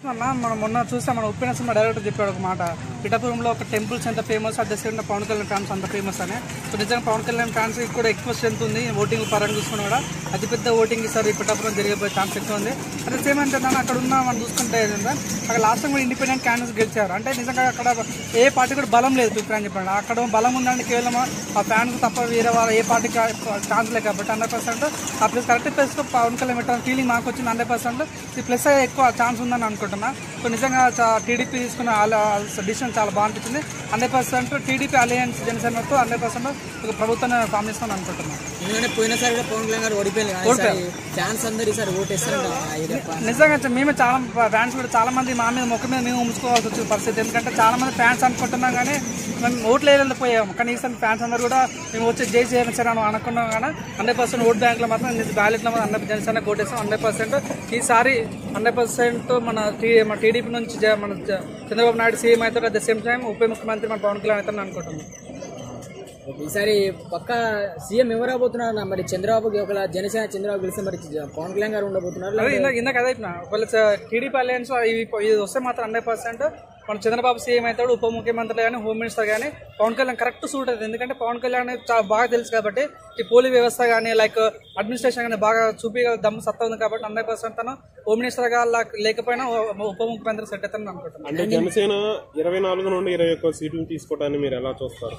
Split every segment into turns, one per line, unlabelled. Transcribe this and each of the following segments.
మనం మొన్న చూసాం, మన ఉప్పిన సినిమా డైరెక్టర్ చెప్పాడు ఒక మాట, పిఠాపురంలో ఒక టెంపుల్స్ ఎంత famous, at the same Pawan Kalyan fans అంత ఫేమస్ అని. సో నిజంగా పవన్ కళ్యాణ్ ఫ్యాన్స్ కూడా ఎక్కువ స్ట్రెంత్ ఉంది. ఓటింగ్ పరంగా చూసుకున్నా కూడా అతిపెద్ద ఓటింగ్ ఈసారి పిఠాపురం జరిగిపోయే ఛాన్స్ ఎక్కువ ఉంది. అట్ ద సేమ్ అంటే అక్కడ ఉన్న మనం చూసుకుంటే అక్కడ లాస్ట్ టైం కూడా ఇండిపెండెంట్ క్యాండిడేట్స్ గెలిచారు. అంటే నిజంగా అక్కడ ఏ పార్టీ కూడా బలం లేదు పిప్పు అని చెప్పండి. అక్కడ బలం ఉందంటే కేవలం ఆ ఫ్యాన్స్ తప్ప వేరే వాళ్ళ ఏ పార్టీకి ఛాన్స్ లేదు కాబట్టి 100% ఆ ప్లేస్ కరెక్ట్ ప్లేస్లో పవన్ కళ్యాణ్ పెట్టాలని ఫీలింగ్ మాకు వచ్చింది. 100% ఈ ప్లస్ ఎక్కువ ఛాన్స్ ఉందని అనుకుంటున్నా. సో నిజంగా టీడీపీ తీసుకున్న డిసిషన్ చాలా బాగా అనిపించింది. 100% టీడీపీ అలయన్స్ జనసేనతో 100% ఒక ప్రభుత్వాన్ని ఫామ్ చేస్తాను అనుకుంటున్నాను.
ఎందుకంటే పోయినసారి కూడా పవన్ కళ్యాణ్ గారు ఓడిపోయారు. ఫ్యాన్స్ అందరూ ఈసారి ఓటేస్తారు.
నిజంగా మేము చాలా ఫ్యాన్స్ కూడా చాలా మంది మా మీద మొక్క మీద మేము ఉంచుకోవాల్సి వచ్చిన పరిస్థితి. ఎందుకంటే చాలా మంది ఫ్యాన్స్ అనుకుంటున్నాం కానీ మేము ఓట్లు వేయలేకపోయాము. కానీ ఈసారి ఫ్యాన్స్ అందరూ కూడా మేము వచ్చి జై జయని అనుకున్నాం కానీ 100% ఓట్ బ్యాంక్లో మాత్రం బ్యాలెట్లో మాత్రం జనసేన ఓటేస్తాం 100%. ఈసారి 100% మన టీడీపీ నుంచి మన చంద్రబాబు నాయుడు సీఎం అవుతారు. అట్ ద సేమ్ టైం ఉప ముఖ్యమంత్రి మన పవన్ కళ్యాణ్ అవుతారని అనుకుంటున్నాం.
ఈసారి పక్క సీఎం ఎవరు అవబోతున్నారు? మరి చంద్రబాబుకి ఒకవేళ జనసేన చంద్రబాబు గెలిస్తే మరి పవన్ కళ్యాణ్ గారు ఉండబోతున్నారు.
ఇందాక అదే ఒకవేళ టీడీపీ అలయన్స్ ఇది వస్తే మాత్రం 100% మన చంద్రబాబు సీఎం అవుతాడు. ఉప ముఖ్యమంత్రి కానీ హోమ్ మినిస్టర్ కానీ పవన్ కళ్యాణ్ కరెక్ట్ సూట్ అవుతుంది. ఎందుకంటే పవన్ కళ్యాణ్ చాలా బాగా తెలుసు కాబట్టి ఈ పోలీస్ వ్యవస్థ కానీ లైక్ అడ్మినిస్ట్రేషన్ కానీ బాగా దమ్ము సత్తా ఉంది కాబట్టి 100% తను హోమ్ మినిస్టర్ గా లేకపోయినా ఉప ముఖ్యమంత్రి సెట్ అవుతాను అనుకుంటున్నాను.
అంటే జనసేన 24 నుండి 21 సీట్లు తీసుకోవటాన్ని మీరు ఎలా చూస్తారు?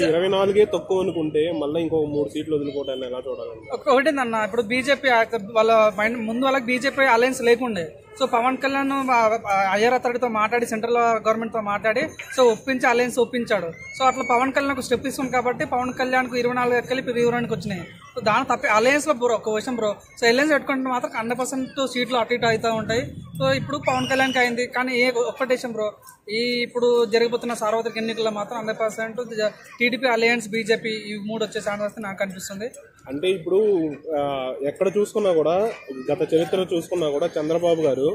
24 తక్కువ అనుకుంటే మళ్ళీ ఇంకో 3 సీట్లు వదులుకోవటాన్ని ఎలా చూడాలండి?
ఒకటి అన్న, ఇప్పుడు బీజేపీ వాళ్ళ ముందు వాళ్ళకి బీజేపీ అలయన్స్ లేకుండే. సో పవన్ కళ్యాణ్ హయ్యర్ అథారిటీతో మాట్లాడి సెంట్రల్ గవర్నమెంట్ తో మాట్లాడి సో ఒప్పించి అలయన్స్ ఒప్పించాడు. సో అట్లా పవన్ కళ్యాణ్ ఒక స్టెప్ తీసుకుంది కాబట్టి పవన్ కళ్యాణ్ 24 ఎక్కలి 22కి వచ్చినాయి. సో దాని తప్పి అలయన్స్ లో బ్రో ఒక విషయం బ్రో. సో అలయన్స్ పెట్టుకుంటే మాత్రం 100% సీట్లు అటు ఇటు అవుతూ ఉంటాయి. సో ఇప్పుడు పవన్ కళ్యాణ్కి అయింది. కానీ ఒక్కటి విషయం బ్రో, ఇప్పుడు జరిగిపోతున్న సార్వత్రిక ఎన్నికల్లో మాత్రం 100% టీడీపీ అలయన్స్ బీజేపీ ఈ 3 వచ్చే ఛాన్స్ వస్తే నాకు అనిపిస్తుంది.
అంటే ఇప్పుడు ఎక్కడ చూసుకున్నా కూడా గత చరిత్ర చూసుకున్నా కూడా చంద్రబాబు గారు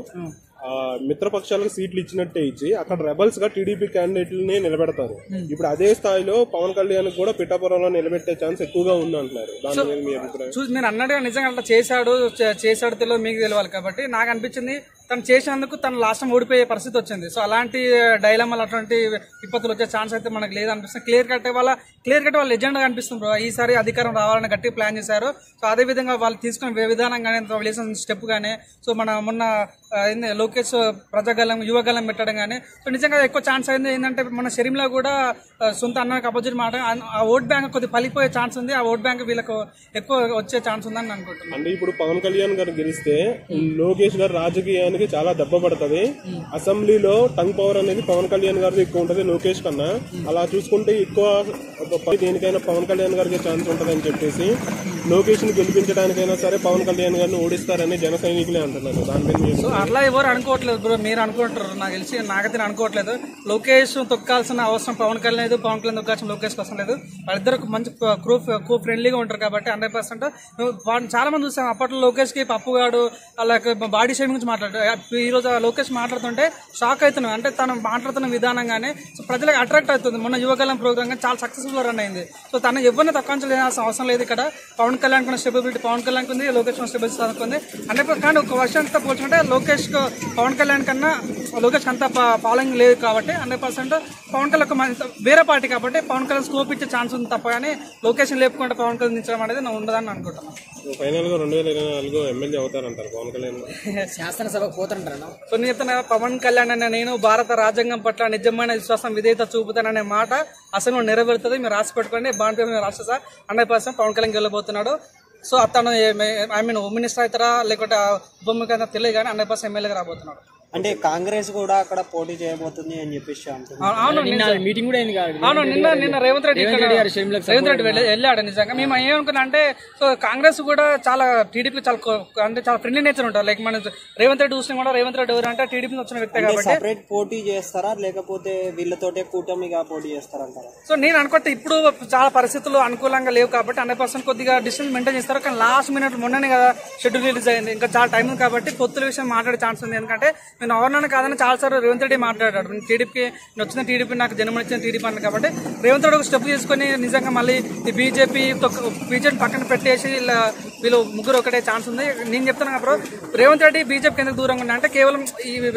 మిత్రపక్షాలకు సీట్లు ఇచ్చినట్టే ఇచ్చి అక్కడ రెబల్స్ గా టీడీపీ క్యాండిడేట్లని నిలబెడతారు. ఇప్పుడు అదే స్థాయిలో పవన్ కళ్యాణ్ కూడా పిఠాపురంలో నిలబెట్టే ఛాన్స్ ఎక్కువగా ఉంది అంటున్నారు. దాని మీద మీ అభిప్రాయం?
మీరు అన్నట్టుగా నిజంగా అట్లా చేశాడు తెలియదు, మీకు తెలియాలి కాబట్టి నాకు అనిపించింది తను చేసినందుకు తను లాస్ట్ టైం ఓడిపోయే పరిస్థితి వచ్చింది. సో అలాంటి డైలమాలు అటువంటి విపత్తులు వచ్చే ఛాన్స్ అయితే మనకు లేదనిపిస్తుంది. క్లియర్ కట్ వాళ్ళ ఎజెండా కనిపిస్తుంది బ్రో. ఈసారి అధికారం రావాలని గట్టి ప్లాన్ చేశారు. సో అదే విధంగా వాళ్ళు తీసుకునే విధానం కానీ స్టెప్ కానీ సో మొన్న లోకేష్ ప్రజాగలం యువగలం పెట్టడం కానీ సో నిజంగా ఎక్కువ ఛాన్స్ అయింది. ఏంటంటే మన షరీంలో కూడా సొంత అన్నకి అపోజిట్ మాట ఆ ఓట్ బ్యాంక్ కొద్దిగా పలిపోయే ఛాన్స్ ఉంది. ఆ ఓట్ బ్యాంక్ వీళ్ళకు ఎక్కువ వచ్చే ఛాన్స్ ఉందని అనుకుంటున్నాను.
అంటే ఇప్పుడు పవన్ కళ్యాణ్ గారు గెలిస్తే లోకేష్ గారు రాజకీయానికి చాలా దెబ్బ పడుతుంది. అసెంబ్లీలో టంగ్ పవర్ అనేది పవన్ కళ్యాణ్ గారికి ఎక్కువ ఉంటుంది లోకేష్ కన్నా. అలా చూసుకుంటే ఎక్కువ దేనికైనా పవన్ కళ్యాణ్ గారికి ఛాన్స్ ఉంటుంది అని చెప్పేసి లోకేష్ ని గెలిపించడానికైనా సరే పవన్ కళ్యాణ్ గారిని ఓడిస్తారని జన సైనికులే అంటున్నారు. దాని మీద
అట్లా ఎవరు అనుకోవట్లేదు బ్రో, మీరు అనుకుంటారు. నాకు తెలిసి నాకైతే అనుకోవట్లేదు. లోకేష్ తొక్కాల్సిన అవసరం పవన్ కళ్యాణ్ లేదు, పవన్ కళ్యాణ్ తొక్కాల్సిన లోకేష్ కోసం లేదు. వాళ్ళిద్దరు మంచి కో ఫ్రెండ్లీగా ఉంటారు కాబట్టి 100% చాలా మంది చూసాం. అప్పట్లో లోకేష్ కి పప్పుగాడు అలాగే బాడీ షేమింగ్ గురించి మాట్లాడారు. ఈ రోజు లోకేష్ మాట్లాడుతుంటే షాక్ అవుతున్నాం. అంటే తను మాట్లాడుతున్న విధానంగానే సో ప్రజలకు అట్రాక్ట్ అవుతుంది. మొన్న యువకాలం ప్రోగ్రామ్ కానీ చాలా సక్సెస్ఫుల్ రన్ అయింది. సో తను ఎవరిని తక్కువ అవసరం లేదు. ఇక్కడ పవన్ కళ్యాణ్ కున్న స్టెబిలిటీ పవన్ కళ్యాణ్ ఉంది, లోకేష్ స్టెబిలిటీ అనుకుంది. కానీ ఒక వర్షంతో పోల్చుకుంటే లోకేష్ పవన్ కళ్యాణ్ కన్నా లోకేష్ అంతా ఫాలోయింగ్ లేదు కాబట్టి 100% పవన్ కళ్యాణ్ వేరే పార్టీ కాబట్టి పవన్ కళ్యాణ్ స్కోప్ ఇచ్చే ఛాన్స్ ఉంది తప్ప కానీ లొకేషన్ లేపుకుంటే పవన్ కళ్యాణ్ దించడం అనేది ఉండదని అనుకుంటున్నాను.
ఫైనల్ గా 2024 ఎమ్మెల్యే అవుతారంటారు పవన్ కళ్యాణ్,
శాసనసభకు పోతారంటారు.
సో పవన్ కళ్యాణ్ అనే నేను భారత రాజ్యాంగం పట్ల నిజమైన విశ్వాసం విధేయత చూపుతాననే మాట అసలు నెరవేరుతుంది. మీరు రాసి పెట్టుకోండి. బాండ్ రాష్ట్ర సార్ 100% పవన్ కళ్యాణ్ వెళ్ళబోతున్నాడు. సో అతను హోమ్ మినిస్టర్ అవుతారా లేకుంటే ఉప ముఖ్యమంత్రి తెలియదు కానీ 100% ఎమ్మెల్యేగా రాబోతున్నాడు.
అంటే కాంగ్రెస్ కూడా అక్కడ పోటీ చేయబోతుంది అని చెప్పేసి
మీటింగ్ కూడా అయింది.
అవును, నిన్న రేవంత్ రెడ్డి వెళ్ళాడు. నిజంగా మేము ఏమనుకున్నా అంటే సో కాంగ్రెస్ కూడా చాలా టీడీపీ చాలా ఫ్రెండ్లీ నేచర్ ఉంటారు. లైక్ మన రేవంత్ రెడ్డి చూసినా కూడా రేవంత్ రెడ్డి ఎవరు అంటే టీడీపీ వచ్చిన వ్యక్తి కాబట్టి
సెపరేట్ పోటీ చేస్తారా లేకపోతే వీళ్ళతోటే కూటమిగా పోటీ చేస్తారంటారా?
సో నేను అనుకుంటే ఇప్పుడు చాలా పరిస్థితులు అనుకూలంగా లేవు కాబట్టి 100% కొద్దిగా డిస్టెన్స్ మెయింటైన్ చేస్తారు. కానీ లాస్ట్ మినిట్ మొన్ననే కదా షెడ్యూల్ రిలీజ్ అయింది. ఇంకా చాలా టైం ఉంది కాబట్టి పొత్తుల విషయం మాట్లాడే ఛాన్స్ ఉంది. ఎందుకంటే నేను ఎవరినైనా కాదని చాలా సార్లు రేవంత్ రెడ్డి మాట్లాడాడు. టీడీపీకి వచ్చిన టీడీపీ నాకు జన్మనిచ్చిన టీడీపీ అని కాబట్టి రేవంత్ రెడ్డి ఒక స్టెప్ తీసుకుని నిజంగా మళ్ళీ ఈ బీజేపీ పక్కన పెట్టేసి ఇలా వీళ్ళు ముగ్గురు ఒకటే ఛాన్స్ ఉంది. నేను చెప్తున్నా బ్రో, రేవంత్ రెడ్డి బీజేపీకి ఎందుకు దూరంగా ఉన్నా అంటే కేవలం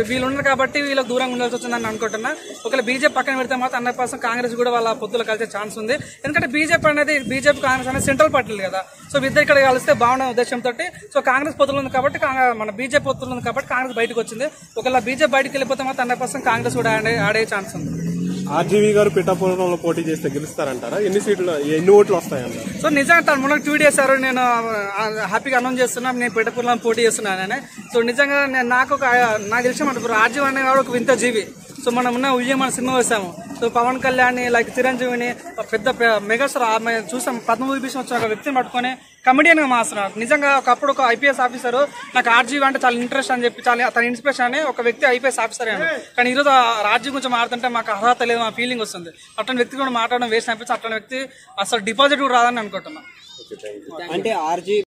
వీళ్ళు ఉన్నారు కాబట్టి వీళ్ళకి దూరంగా ఉండాల్సి వచ్చిందని అనుకుంటున్నా. ఒకవేళ బీజేపీ పక్కన పెడితే మాత్రం 100% కాంగ్రెస్ కూడా వాళ్ళ పొత్తులు కలిసే ఛాన్స్ ఉంది. ఎందుకంటే బీజేపీ కాంగ్రెస్ అనేది సెంట్రల్ పార్టీలు కదా. సో ఇద్దరు ఇక్కడ కలిస్తే బాగున్న ఉద్దేశంతో సో కాంగ్రెస్ పొత్తులు ఉంది కాబట్టి మన బీజేపీ పొత్తులు ఉంది కాబట్టి కాంగ్రెస్ బయటకు వచ్చింది. ఒకవేళ బీజేపీ బయటకు వెళ్ళిపోతే మాత్రం 100% కాంగ్రెస్ కూడా ఆడే ఛాన్స్ ఉంది.
ఆర్జీవీ గారు పిఠాపురంలో పోటీ చేస్తే గెలుస్తారంటారా? ఎన్ని ఓట్లు వస్తాయంటారు?
సో నిజంగా తను మొన్న ట్వీట్ చేశారు, నేను హ్యాపీగా అనౌన్స్ చేస్తున్నా నేను పిఠాపురంలో పోటీ చేస్తున్నానని. సో నిజంగా నాకు తెలిసిన ఆర్జీవీ అనే ఒక వింత జీవి. సో మనం ఉన్న ఉయ్యమని సినిమా వేసాము. సో పవన్ కళ్యాణ్ లైక్ చిరంజీవిని పెద్ద మెగాస్టార్ చూసాం, పద్మవిభూషణ్ వచ్చిన ఒక వ్యక్తిని పట్టుకొని కమెడియన్ గా మారుస్తున్నారు. నిజంగా ఒకప్పుడు ఒక ఐపీఎస్ ఆఫీసర్ నాకు ఆర్జీవీ అంటే చాలా ఇంట్రెస్ట్ అని చెప్పి చాలా తన ఇన్స్పిరేషన్ అని ఒక వ్యక్తి ఐపీఎస్ ఆఫీసర్ అయ్యాను. కానీ ఈరోజు రాజీవ్ గురించి మారుతుంటే మాకు అర్హత లేదు, మా ఫీలింగ్ వస్తుంది. అట్లాంటి వ్యక్తి కూడా మాట్లాడడం వేస్ట్ అనిపించి అట్లాంటి వ్యక్తి అసలు డిపాజిట్ కూడా రాదని అనుకుంటున్నాను.
అంటే ఆర్జీ